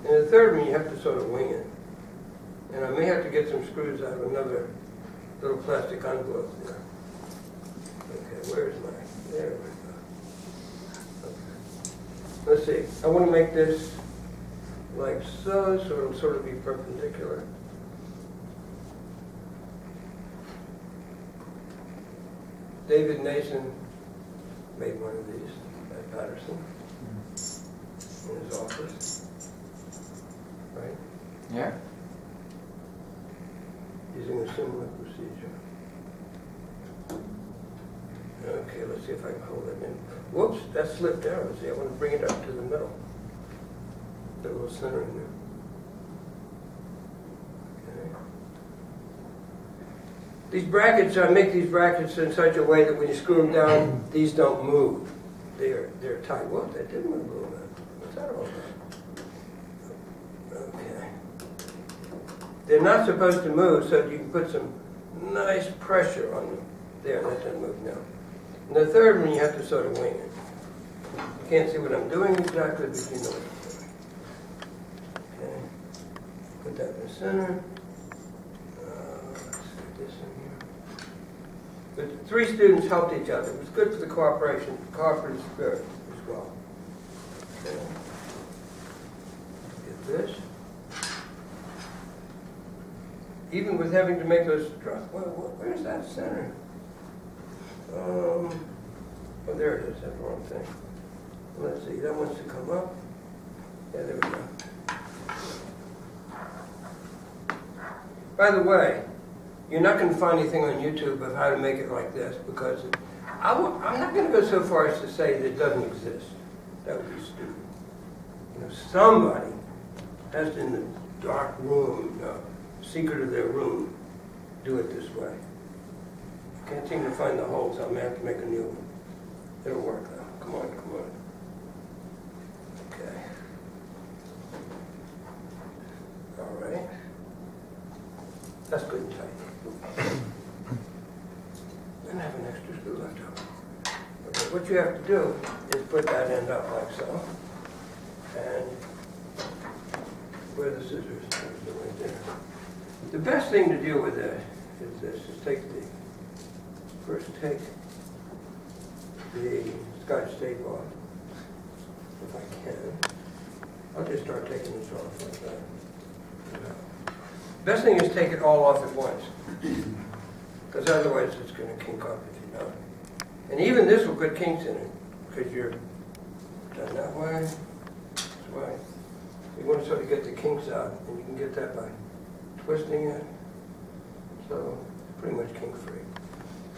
And the third one, you have to sort of wing it. And I may have to get some screws out of another little plastic envelope there. Okay, where's my, there we go. Okay. Let's see, I want to make this like so it'll sort of be perpendicular. David Nason made one of these at Patterson in his office, right? Yeah. Using a similar procedure. Okay, let's see if I can hold it in. Whoops, that slipped down. Let's see, I want to bring it up to the middle. Put a little center in there. Okay. These brackets, I make these brackets in such a way that when you screw them down, these don't move. They're tight. Whoa, that didn't move a little bit. What's that all about? Okay. They're not supposed to move, so you can put some nice pressure on them. There, that doesn't move now. And the third one, you have to sort of wing it. You can't see what I'm doing exactly, but you know what I'm doing. Okay. Put that in the center. Let's get this in here. But 3 students helped each other. It was good for the cooperative spirit as well. Okay. Get this. Even with having to make those struts, where's that center? Oh, there it is. That's the wrong thing. Let's see. That wants to come up. Yeah, there we go. By the way, you're not going to find anything on YouTube of how to make it like this because I'm not going to go so far as to say that it doesn't exist. That would be stupid. You know, somebody has to, in the dark room, secret of their room, do it this way. Can't seem to find the holes. I may have to make a new one. It'll work though. Come on, come on. Okay. All right. That's good and tight. Then I have an extra screw left over. Okay, what you have to do is put that end up like so. And where the scissors are right there. The best thing to deal with this is first take the Scotch tape off, if I can. I'll just start taking this off like that. Best thing is take it all off at once, because otherwise it's going to kink up if you don't. And even this will put kinks in it, because you're done that way, this way. You want to sort of get the kinks out, and you can get that by twisting it, so pretty much kink-free.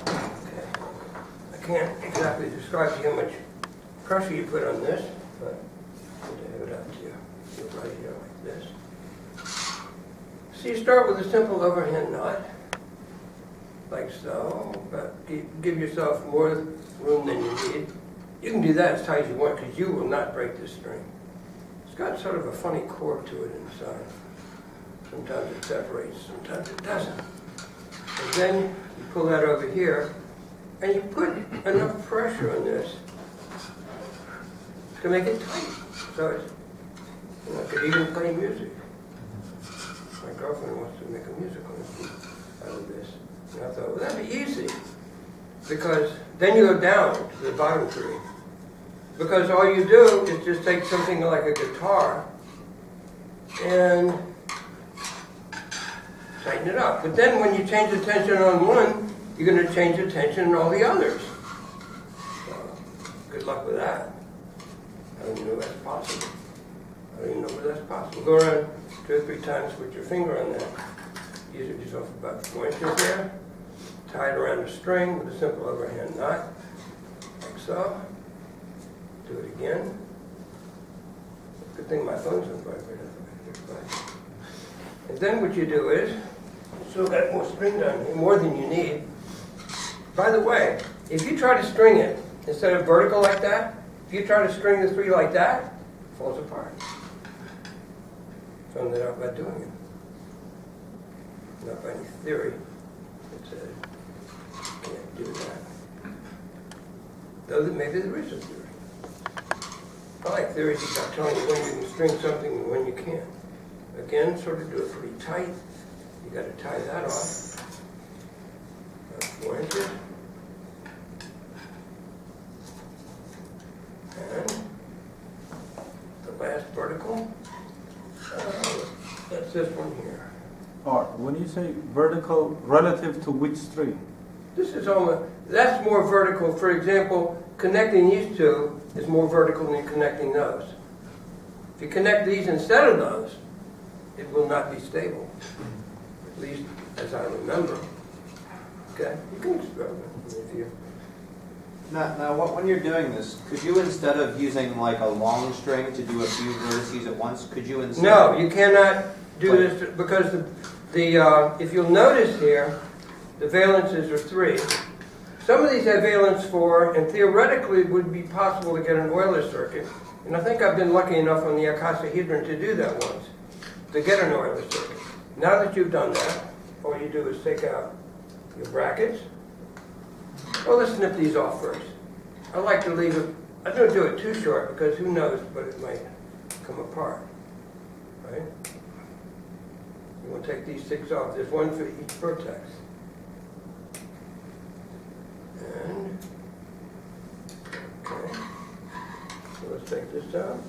Okay. I can't exactly describe to you how much pressure you put on this, but I'll have it out to you. Do it right here like this. So you start with a simple overhand knot, like so, but give yourself more room than you need. You can do that as tight as you want because you will not break this string. It's got sort of a funny cord to it inside. Sometimes it separates, sometimes it doesn't. And then you pull that over here, and you put enough pressure on this to make it tight. So it's, you know, I could even play music. My girlfriend wants to make a musical out of this. And I thought, well, that'd be easy. Because then you go down to the bottom 3. Because all you do is just take something like a guitar and tighten it up. But then when you change the tension on one, you're going to change the tension on all the others. So, good luck with that. I don't even know if that's possible. I don't even know if that's possible. Go around 2 or 3 times with your finger on that. Use it yourself about 4 inches there. Tie it around a string with a simple overhand knot, like so. Do it again. Good thing my phone's on vibrate. And then what you do is, still got more string down here, more than you need. By the way, if you try to string it, instead of vertical like that, if you try to string the 3 like that, it falls apart. Found that out by doing it. Not by any theory. It said, you can't do that. Though maybe there is a theory. like theories about telling you when you can string something and when you can't. Again, sort of do it pretty tight. You got to tie that off. 4 inches. And the last vertical, that's this one here. Or when you say vertical, relative to which string? This is almost, that's more vertical. For example, connecting these two is more vertical than connecting those. If you connect these instead of those, it will not be stable, at least as I remember. Okay, you can experiment if you. Now, when you're doing this, could you, instead of using like a long string to do a few vertices at once, could you instead? No, you cannot do this because if you'll notice here, the valences are 3. Some of these have valence 4, and theoretically it would be possible to get an Euler circuit. And I think I've been lucky enough on the icosahedron to do that once, to get an Euler circuit. Now that you've done that, all you do is take out your brackets. Well, let's snip these off first. I like to leave it, I don't do it too short because who knows, but it might come apart, right? You want to take these 6 off. There's one for each vertex. And, okay, so let's take this out.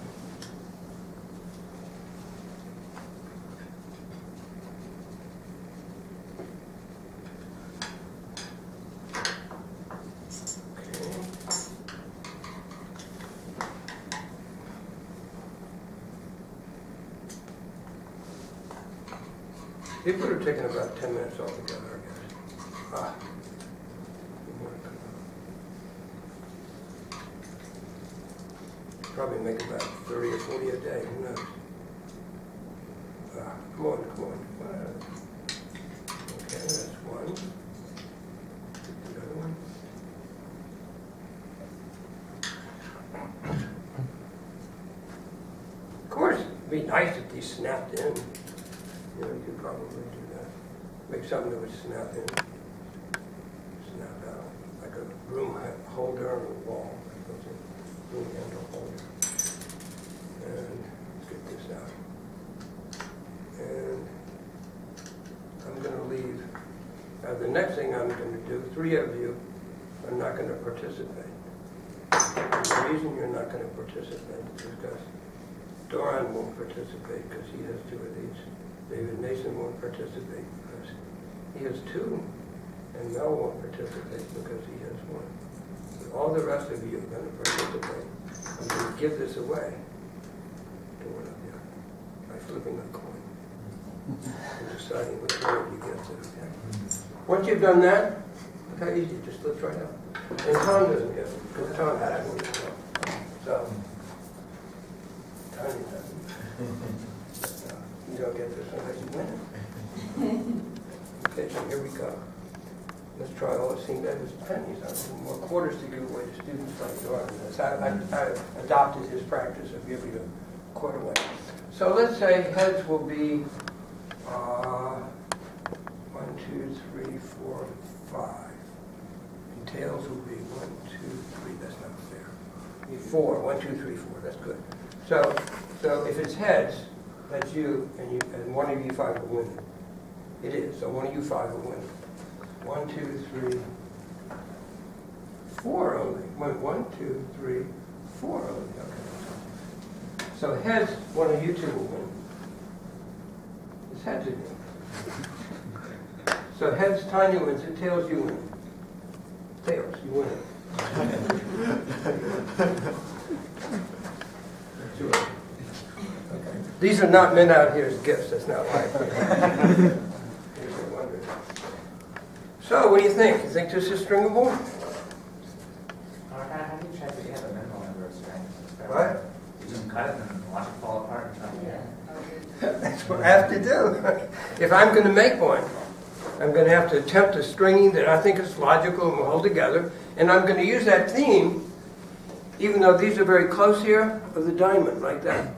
It would have taken about 10 minutes altogether, I guess. Probably make about 30 or 40 a day, who knows? Come on, come on. Okay, that's one. The other one. Of course, it'd be nice if these snapped in. You know, you could probably do that. Make something that would snap in, snap out, like a broom holder on a wall. Broom handle holder. And let's get this out. And I'm going to leave. The next thing I'm going to do, 3 of you are not going to participate. And the reason you're not going to participate is because Doran won't participate because he has 2 of these. David Mason won't participate because he has 2, and Mel won't participate because he has 1. But all the rest of you are going to participate. I'm going to give this away to one of you by flipping a coin and deciding which one of you gets it. Okay? Once you've done that, look how easy it just slips right out. And Tom doesn't get it because Tom has one as well. So, Tiny doesn't. You don't get this unless you win it. Okay, so here we go. Let's try all the same as pennies. I have more quarters to give away to students like you are. I adopted his practice of giving a quarter away. So let's say heads will be 1, 2, 3, 4, 5. And tails will be 1, 2, 3. That's not fair. 4. 1, 2, 3, 4. That's good. So if it's heads, that's you, and one of you 5 will win. It is. So one of you 5 will win. 1, 2, 3, 4 only. 1, 2, 3, 4 only. Okay. So heads, one of you 2 will win. It's heads again. So heads, Tanya wins it. Tails, you win. Tails, you win it. Okay. These are not meant out here as gifts. That's not right. So, what do you think? You think this is stringable? How do you check that you have a minimal number of strings? What? You just cut it and watch it fall apart? That's what I have to do. If I'm going to make one, I'm going to have to attempt a stringing that I think is logical and will hold together, and I'm going to use that theme, even though these are very close here, of the diamond, like that.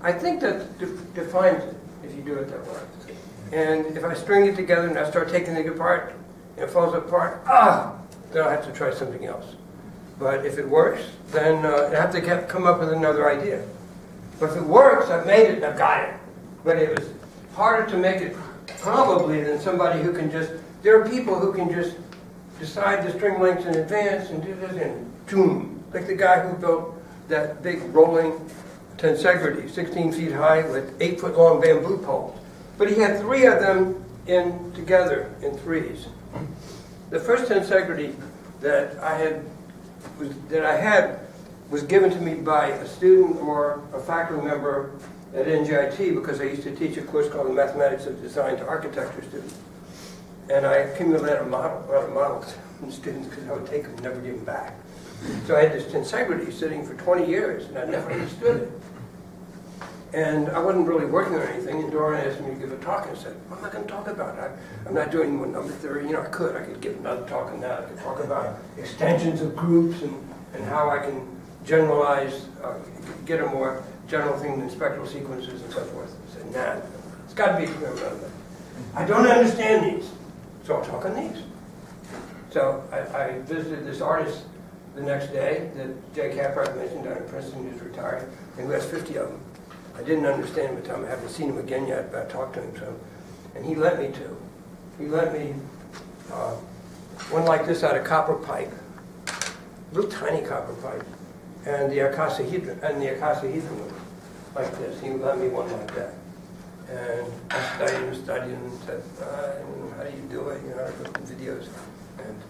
I think that defines it, if you do it that way. And if I string it together and I start taking it apart, and it falls apart, then I'll have to try something else. But if it works, then I have to come up with another idea. But if it works, I've made it and I've got it. But it was harder to make it probably than somebody who can just, there are people who can just decide the string lengths in advance and do this and boom. Like the guy who built that big rolling tensegrity, 16 feet high with 8-foot long bamboo poles. But he had 3 of them in together in threes. The first tensegrity that I had was given to me by a student or a faculty member at NJIT because I used to teach a course called the Mathematics of Design to architecture students. And I accumulated a lot of models from students because I would take them and never give them back. So I had this tensegrity sitting for 20 years and I never understood it. And I wasn't really working on anything, and Dora asked me to give a talk, and I said, what am I going to talk about? I'm not doing one number theory. You know, I could give another talk on that. I could talk about extensions of groups and how I can generalize, get a more general thing than spectral sequences and so forth. I said, nah, it's got to be experimental. I don't understand these, so I'll talk on these. So I visited this artist the next day that Jay Caprad mentioned down in Princeton, who's retired, and who has 50 of them. I didn't understand him at the time. I haven't seen him again yet, but I talked to him some. And he let me to. He let me one like this out of copper pipe, little tiny copper pipe, and the icosahedron was like this. He let me one like that. And I studied and said, how do you do it? You know, I looked at videos and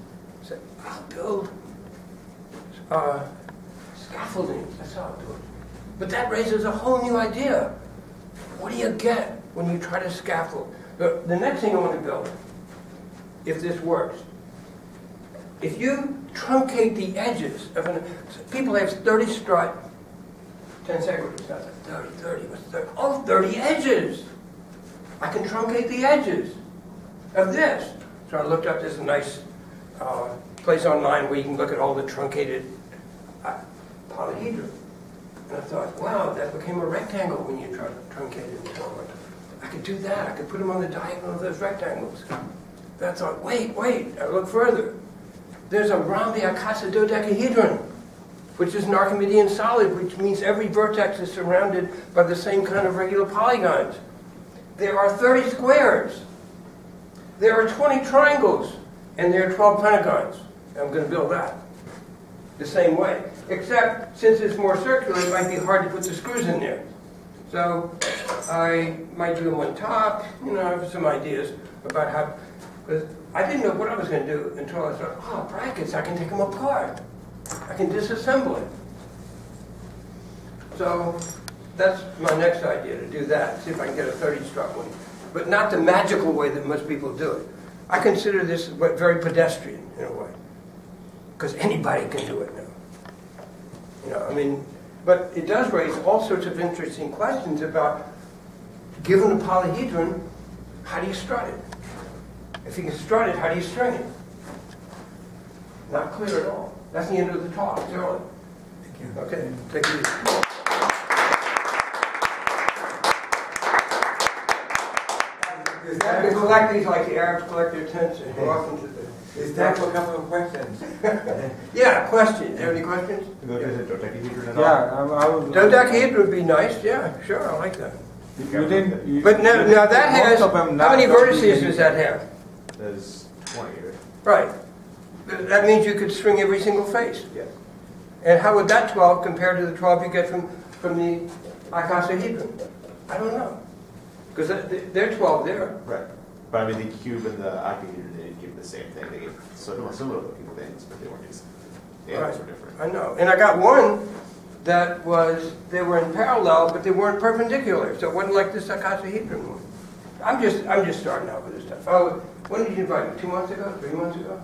said, I'll build scaffolding. That's how I'll do it. But that raises a whole new idea. What do you get when you try to scaffold? The next thing I want to build, if this works, if you truncate the edges of people have 30-strut tensegrities, not 30, what's 30? Oh, 30 edges. I can truncate the edges of this. So I looked up, there's a nice place online where you can look at all the truncated polyhedron. And I thought, wow, that became a rectangle when you truncate it forward. I could do that. I could put them on the diagonal of those rectangles. But I thought, wait. I looked further. There's around the icosahedron, which is an Archimedean solid, which means every vertex is surrounded by the same kind of regular polygons. There are 30 squares. There are 20 triangles. And there are 12 pentagons. And I'm going to build that the same way. Except, since it's more circular, it might be hard to put the screws in there. So, I might do them on top, you know, I have some ideas about how, because I didn't know what I was going to do until I thought, oh, brackets, I can take them apart. I can disassemble it. So, that's my next idea, to do that, see if I can get a 30-strut one. But not the magical way that most people do it. I consider this very pedestrian, in a way. Because anybody can do it now. You know, I mean, but it does raise all sorts of interesting questions about, given a polyhedron, how do you strut it? If you can strut it, how do you string it? Not clear at all. That's the end of the talk. It's early. Thank you. Okay, take it easy. I can collect these like the Arabs collect their tents and go off into the... Is time for a couple of questions? Yeah, question. Have any questions? Dodecahedron would be nice. Yeah, sure, I like that. But now that has, how many vertices does that have? There's 20, Right. That means you could string every single face. Yes. And how would that 12 compare to the 12 you get from the icosahedron? I don't know. Because they're 12 there. Right. But I mean, the cube and the octahedron, they didn't give the same thing. They gave sort of similar looking things, but they weren't just, the angles were different. I know. And I got one that was, they were in parallel, but they weren't perpendicular. So it wasn't like this icosahedron one. I'm just starting out with this stuff. Oh, when did you invite me? 2 months ago? 3 months ago?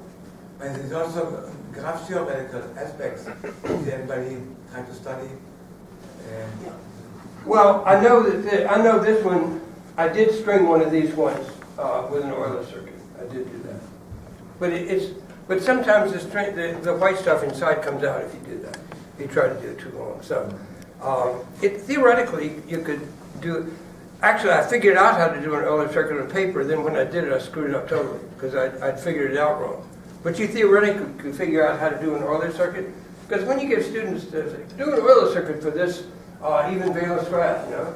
And there's also graphgeometrical aspects. Is anybody trying to study? Well, I know this one. I did string one of these ones with an Euler circuit. I did do that. But sometimes the white stuff inside comes out if you do that. If you try to do it too long. So theoretically you could do. Actually, I figured out how to do an Euler circuit on paper. Then when I did it, I screwed it up totally because I'd figured it out wrong. But you theoretically could figure out how to do an Euler circuit Because when you give students to say, do an Euler circuit for this even valence graph, you know,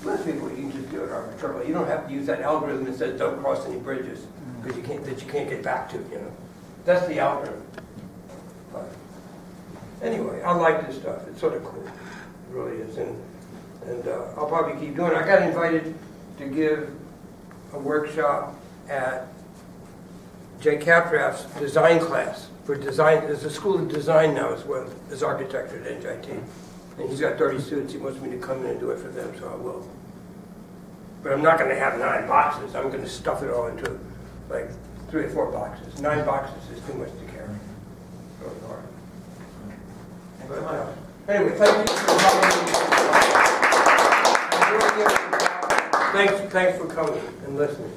most people, you can just do it arbitrarily. You don't have to use that algorithm that says don't cross any bridges because you can't get back to, you know. That's the algorithm. But anyway, I like this stuff. It's sort of cool. It really is. And I'll probably keep doing it. I got invited to give a workshop at Jay Capraft's design class for design. There's a school of design now as well as architecture at NJIT. And he's got 30 students. He wants me to come in and do it for them, so I will. But I'm not going to have 9 boxes. I'm going to stuff it all into like 3 or 4 boxes. 9 boxes is too much to carry. Really hard. But, anyway, thank you for coming. Thanks for coming and listening.